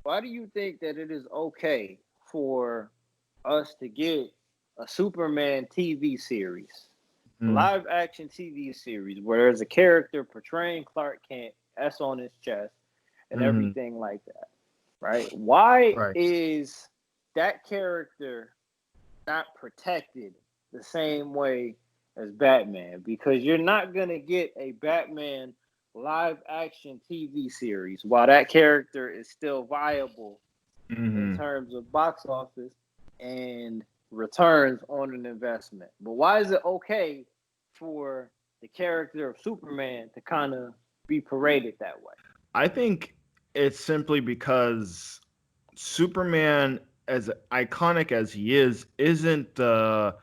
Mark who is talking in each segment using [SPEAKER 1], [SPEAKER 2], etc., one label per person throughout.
[SPEAKER 1] why do you think that it is okay for us to get a Superman TV series,
[SPEAKER 2] Mm,
[SPEAKER 1] live action TV series, where there's a character portraying Clark Kent, S on his chest, and
[SPEAKER 2] hmm.
[SPEAKER 1] everything like that, right? Why
[SPEAKER 2] Right.
[SPEAKER 1] is that character not protected the same way as Batman? Because you're not going to get a Batman live action TV series while that character is still viable in
[SPEAKER 2] Hmm.
[SPEAKER 1] terms of box office and returns on an investment. But why is it okay for the character of Superman to kind of be paraded that way?
[SPEAKER 2] I think it's simply because Superman, as iconic as he is, isn't the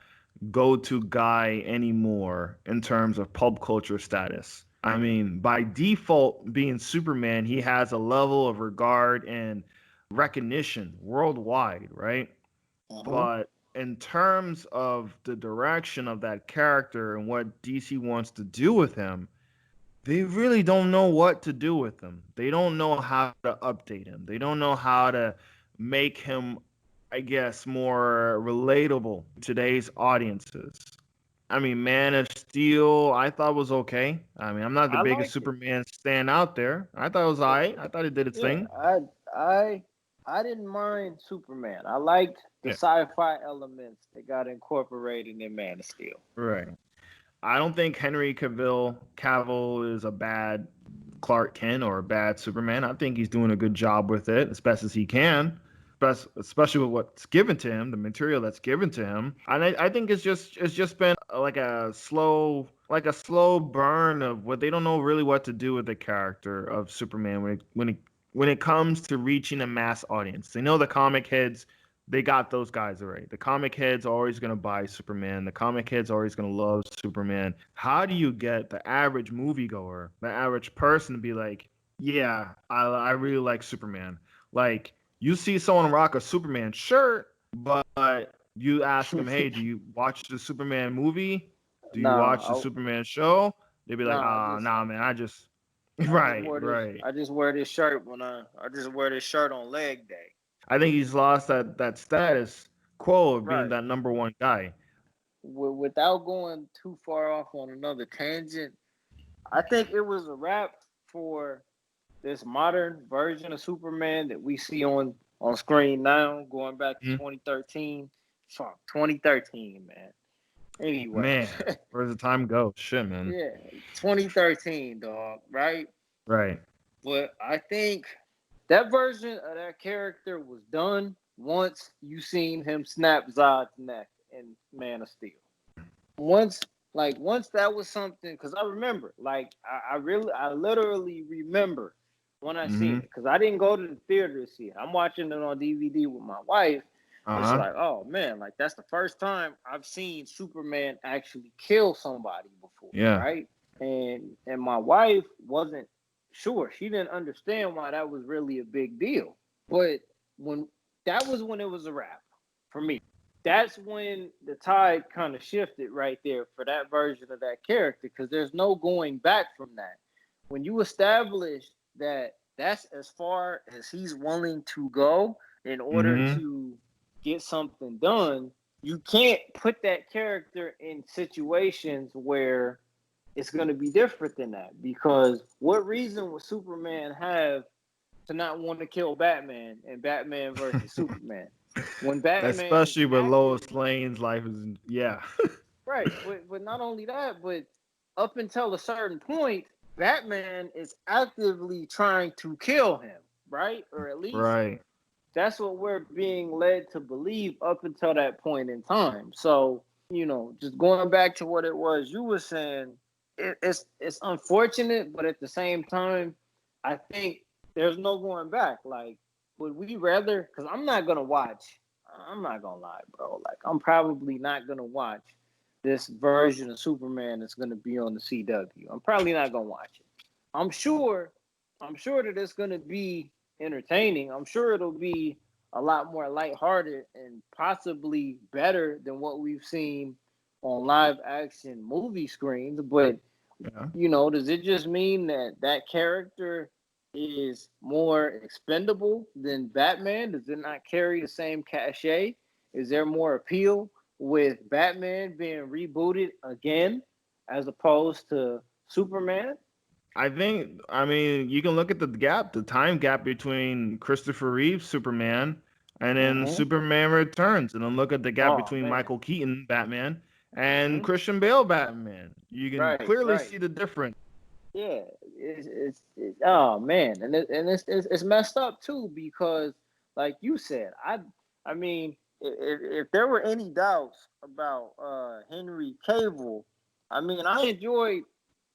[SPEAKER 2] go-to guy anymore in terms of pulp culture status. I mean, by default, being Superman, he has a level of regard and recognition worldwide, right?
[SPEAKER 1] Uh-huh.
[SPEAKER 2] But in terms of the direction of that character and what DC wants to do with him, they really don't know what to do with him. They don't know how to update him. They don't know how to make him, I guess, more relatable to today's audiences. I mean, Man of Steel, I thought was okay. I mean, I'm not the
[SPEAKER 1] I
[SPEAKER 2] biggest
[SPEAKER 1] liked it.
[SPEAKER 2] Superman stand out there. I thought it was
[SPEAKER 1] Yeah,
[SPEAKER 2] alright. I thought it did its
[SPEAKER 1] yeah.
[SPEAKER 2] thing.
[SPEAKER 1] I I didn't mind Superman. I liked the
[SPEAKER 2] Yeah,
[SPEAKER 1] sci-fi elements that got incorporated in Man of Steel.
[SPEAKER 2] right. I don't think Henry Cavill is a bad Clark Kent or a bad Superman. I think he's doing a good job with it as best as he can, especially with what's given to him, the material that's given to him. And I think it's just been like a slow burn of what they don't know really what to do with the character of Superman when it comes to reaching a mass audience. They know the comic heads, they got those guys already. The comic heads are always going to buy Superman. The comic heads are always going to love Superman. How do you get the average moviegoer, the average person to be like, yeah, I really like Superman? Like, you see someone rock a Superman shirt, but you ask them, hey, do you watch the Superman movie? Do you watch the
[SPEAKER 1] Nah,
[SPEAKER 2] Superman show? They'd be like,
[SPEAKER 1] nah.
[SPEAKER 2] nah, man,
[SPEAKER 1] I just
[SPEAKER 2] right,
[SPEAKER 1] wore this.
[SPEAKER 2] right.
[SPEAKER 1] I just wear this shirt when I just wear this shirt on leg day.
[SPEAKER 2] I think he's lost that status quo of being
[SPEAKER 1] Right.
[SPEAKER 2] that number one guy.
[SPEAKER 1] Without going too far off on another tangent, I think it was a wrap for this modern version of Superman that we see on screen now, going back to
[SPEAKER 2] Mhm.
[SPEAKER 1] 2013. Fuck, 2013, man. Anyway,
[SPEAKER 2] Man, where does the time go? Shit, man.
[SPEAKER 1] yeah, 2013, dog, right?
[SPEAKER 2] Right.
[SPEAKER 1] But I think that version of that character was done once you seen him snap Zod's neck in Man of Steel. Once, once that was something, because I remember, I literally remember when I seen
[SPEAKER 2] Mm-hmm.
[SPEAKER 1] it, because I didn't go to the theater to see it. I'm watching it on DVD with my wife. It's
[SPEAKER 2] Uh-huh.
[SPEAKER 1] like, oh man, like that's the first time I've seen Superman actually kill somebody before,
[SPEAKER 2] Yeah.
[SPEAKER 1] right? And my wife wasn't sure. She didn't understand why that was really a big deal. But when that was when it was a wrap for me. That's when the tide kind of shifted right there for that version of that character, because there's no going back from that. When you establish that that's as far as he's willing to go in order
[SPEAKER 2] Mm-hmm.
[SPEAKER 1] to get something done, you can't put that character in situations where it's going to be different than that. Because what reason would Superman have to not want to kill Batman and Batman versus Superman? When Batman's
[SPEAKER 2] Especially with
[SPEAKER 1] active,
[SPEAKER 2] Lois Lane's life is yeah.
[SPEAKER 1] right? But not only that, but up until a certain point, Batman is actively trying to kill him, right? Or at least
[SPEAKER 2] Right.
[SPEAKER 1] that's what we're being led to believe up until that point in time. So, just going back to what it was you were saying, it's unfortunate, but at the same time, I think there's no going back. Like, would we rather? Because I'm not gonna watch. I'm not gonna lie, bro. Like, I'm probably not gonna watch this version of Superman that's gonna be on the CW. I'm probably not gonna watch it. I'm sure. I'm sure that it's gonna be entertaining. I'm sure it'll be a lot more lighthearted and possibly better than what we've seen on live action movie screens. But
[SPEAKER 2] Yeah.
[SPEAKER 1] does it just mean that that character is more expendable than Batman? Does it not carry the same cachet? Is there more appeal with Batman being rebooted again as opposed to Superman?
[SPEAKER 2] I mean, you can look at the time gap between Christopher Reeve's Superman and then
[SPEAKER 1] Mm-hmm.
[SPEAKER 2] Superman Returns, and then look at the gap
[SPEAKER 1] Oh
[SPEAKER 2] between
[SPEAKER 1] man.
[SPEAKER 2] Michael Keaton Batman and
[SPEAKER 1] Mm-hmm.
[SPEAKER 2] Christian Bale Batman. You can
[SPEAKER 1] Right,
[SPEAKER 2] clearly
[SPEAKER 1] right.
[SPEAKER 2] see the difference.
[SPEAKER 1] Yeah, oh man, and it's messed up too because, like you said, I mean, if there were any doubts about Henry Cavill, I mean, I enjoyed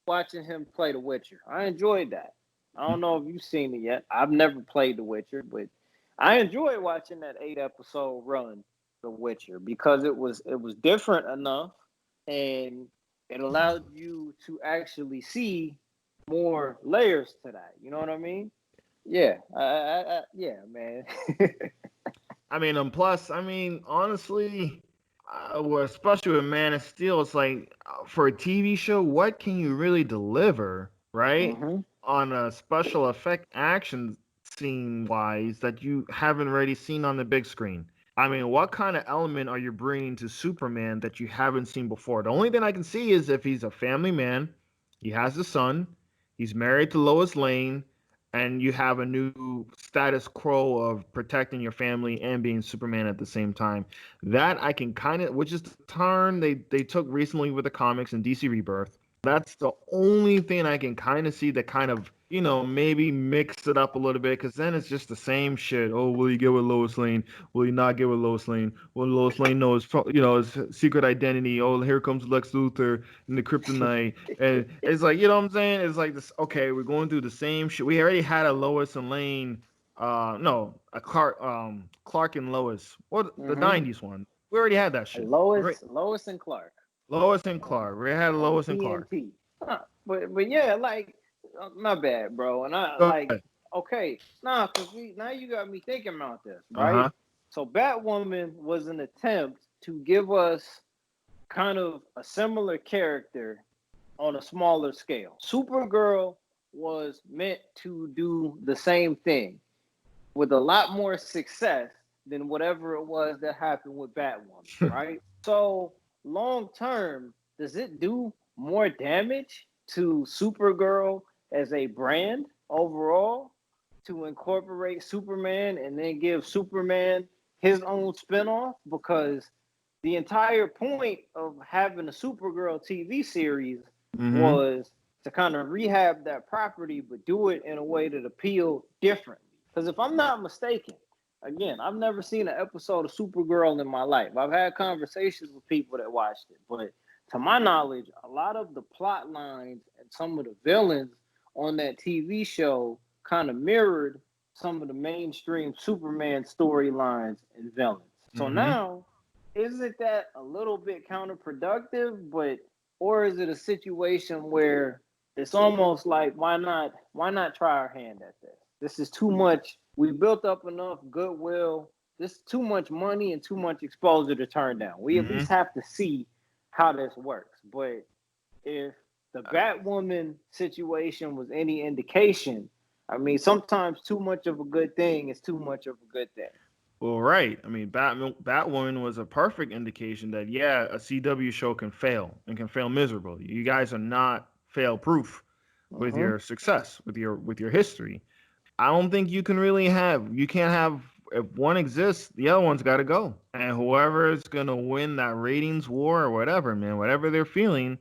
[SPEAKER 1] watching him play The Witcher. I enjoyed that. I don't know if you've seen it yet. I've never played The Witcher, but I enjoyed watching that 8 episode run, The Witcher, because it was different enough, and it allowed you to actually see more layers to that. You know what I mean? Yeah, yeah, man.
[SPEAKER 2] I mean, and plus, I mean, honestly, well, especially with Man of Steel, it's like for a TV show, what can you really deliver, right?
[SPEAKER 1] hmm
[SPEAKER 2] On a special effect action scene wise that you haven't already seen on the big screen. I mean, what kind of element are you bringing to Superman that you haven't seen before? The only thing I can see is if he's a family man, he has a son, he's married to Lois Lane, and you have a new status quo of protecting your family and being Superman at the same time. That I can kind of, which is the turn they took recently with the comics and DC Rebirth. That's the only thing I can kind of see that kind of, maybe mix it up a little bit because then it's just the same shit. Oh, will you get with Lois Lane? Will you not get with Lois Lane? Will Lois Lane know his secret identity? Oh, here comes Lex Luthor and the Kryptonite. And it's like, you know what I'm saying? It's like this, okay, we're going through the same shit. We already had a Lois and Lane, no, a Clark and Lois. What the
[SPEAKER 1] hmm
[SPEAKER 2] 90s one. We already had that shit. Right.
[SPEAKER 1] Lois and Clark
[SPEAKER 2] Lois and
[SPEAKER 1] on
[SPEAKER 2] Clark. We had
[SPEAKER 1] on
[SPEAKER 2] Lois and Clark.
[SPEAKER 1] TNT. But yeah, like my bad, bro. And I
[SPEAKER 2] Go
[SPEAKER 1] like
[SPEAKER 2] ahead.
[SPEAKER 1] okay, nah, cause now you got me thinking about this, right?
[SPEAKER 2] Uh-huh.
[SPEAKER 1] So Batwoman was an attempt to give us kind of a similar character on a smaller scale. Supergirl was meant to do the same thing with a lot more success than whatever it was that happened with Batwoman, right? So, long term, does it do more damage to Supergirl as a brand overall to incorporate Superman and then give Superman his own spinoff? Because the entire point of having a Supergirl TV series
[SPEAKER 2] Mm-hmm.
[SPEAKER 1] was to kind of rehab that property, but do it in a way that appealed differently. Because if I'm not mistaken, again, I've never seen an episode of Supergirl in my life. I've had conversations with people that watched it, but to my knowledge, a lot of the plot lines and some of the villains on that TV show kind of mirrored some of the mainstream Superman storylines and villains. So
[SPEAKER 2] Mm-hmm.
[SPEAKER 1] now, isn't that a little bit counterproductive? But or is it a situation where it's almost like why not try our hand at this? This is too much. We built up enough goodwill. This is too much money and too much exposure to turn down. We at
[SPEAKER 2] Mm-hmm.
[SPEAKER 1] least have to see how this works. But if the Batwoman situation was any indication, I mean, sometimes too much of a good thing is too much of a good thing.
[SPEAKER 2] Well, right. I mean, Batwoman was a perfect indication that yeah, a CW show can fail and can fail miserably. You guys are not fail proof with
[SPEAKER 1] Mm-hmm.
[SPEAKER 2] your success, with your history. I don't think you can't have if one exists, the other one's got to go. And whoever is going to win that ratings war or whatever, man, whatever they're feeling,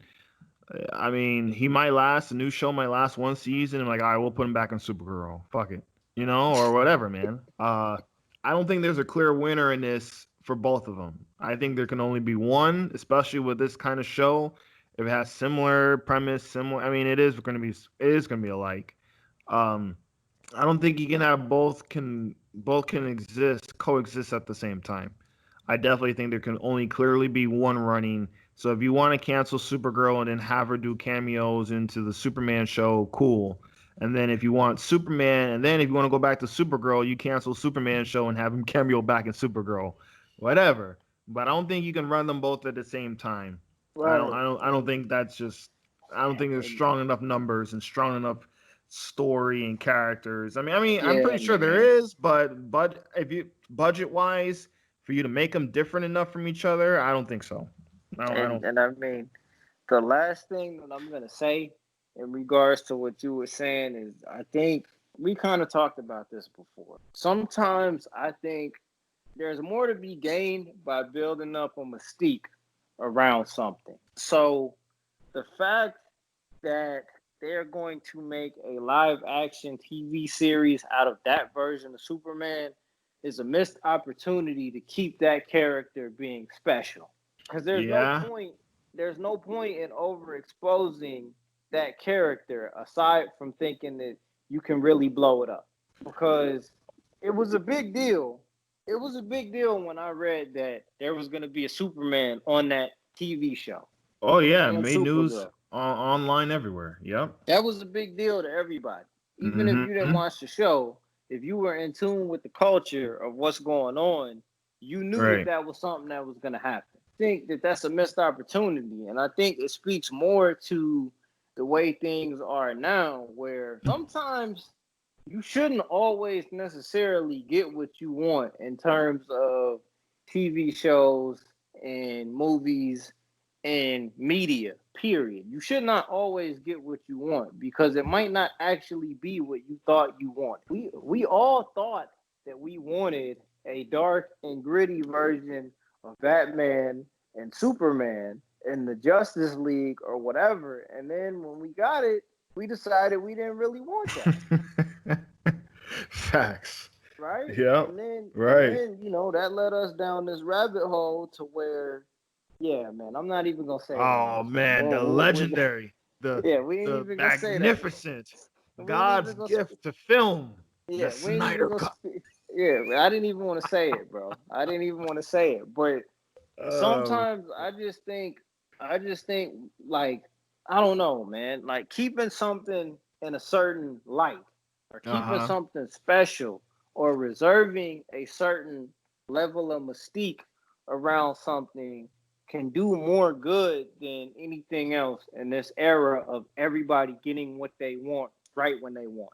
[SPEAKER 2] I mean, he might last, the new show might last one season and like, all right, we'll put him back in Supergirl. Fuck it. Or whatever, man. I don't think there's a clear winner in this for both of them. I think there can only be one, especially with this kind of show. If it has similar premise, similar, I mean, it is going to be alike. Um, I don't think you can have both can coexist at the same time. I definitely think there can only clearly be one running. So if you want to cancel Supergirl and then have her do cameos into the Superman show, cool. And then if you want Superman, and then if you want to go back to Supergirl, you cancel Superman show and have him cameo back in Supergirl, whatever. But I don't think you can run them both at the same time. I don't.
[SPEAKER 1] Right.
[SPEAKER 2] I don't. I don't
[SPEAKER 1] And
[SPEAKER 2] think that's just. I don't think there's
[SPEAKER 1] and
[SPEAKER 2] strong enough numbers and strong enough story and characters. I mean, I'm
[SPEAKER 1] Yeah,
[SPEAKER 2] pretty sure there
[SPEAKER 1] man.
[SPEAKER 2] is, but if you budget wise for you to make them different enough from each other, I don't think so. I don't.
[SPEAKER 1] And I mean, the last thing that I'm gonna say in regards to what you were saying is, I think we kind of talked about this before. Sometimes I think there's more to be gained by building up a mystique around something. So the fact that they're going to make a live action TV series out of that version of Superman is a missed opportunity to keep that character being special. Because
[SPEAKER 2] Yeah.
[SPEAKER 1] there's no point in overexposing that character aside from thinking that you can really blow it up. Because it was a big deal. It was a big deal when I read that there was going to be a Superman on that TV show,
[SPEAKER 2] Oh yeah,
[SPEAKER 1] on
[SPEAKER 2] made news
[SPEAKER 1] Supergirl.
[SPEAKER 2] online everywhere. Yep.
[SPEAKER 1] That was a big deal to everybody. Even if you didn't
[SPEAKER 2] Mm-hmm.
[SPEAKER 1] watch the show, if you were in tune with the culture of what's going on, you knew that
[SPEAKER 2] Right.
[SPEAKER 1] that was something that was going to happen. I think that that's a missed opportunity. And I think it speaks more to the way things are now, where sometimes you shouldn't always necessarily get what you want in terms of TV shows and movies and media, period. You should not always get what you want because it might not actually be what you thought you wanted. We all thought that we wanted a dark and gritty version of Batman and Superman in the Justice League or whatever. And then when we got it, we decided we didn't really want that.
[SPEAKER 2] Facts.
[SPEAKER 1] Right?
[SPEAKER 2] Yep. Right.
[SPEAKER 1] That led us down this rabbit hole to where, yeah, man, I'm not even gonna say it
[SPEAKER 2] Oh
[SPEAKER 1] else, man.
[SPEAKER 2] man, the legendary, the
[SPEAKER 1] Yeah, we ain't
[SPEAKER 2] the
[SPEAKER 1] even gonna say that.
[SPEAKER 2] magnificent,
[SPEAKER 1] We ain't
[SPEAKER 2] God's
[SPEAKER 1] even gonna.
[SPEAKER 2] gift to film, the
[SPEAKER 1] Yeah, we ain't even
[SPEAKER 2] Snyder
[SPEAKER 1] gonna.
[SPEAKER 2] Cut.
[SPEAKER 1] Yeah, I didn't even want to say it, bro. I didn't even want to say it, but
[SPEAKER 2] Oh,
[SPEAKER 1] sometimes I just think, like, I don't know, man. Like keeping something in a certain light, or keeping
[SPEAKER 2] uh-huh.
[SPEAKER 1] something special, or reserving a certain level of mystique around something can do more good than anything else in this era of everybody getting what they want right when they want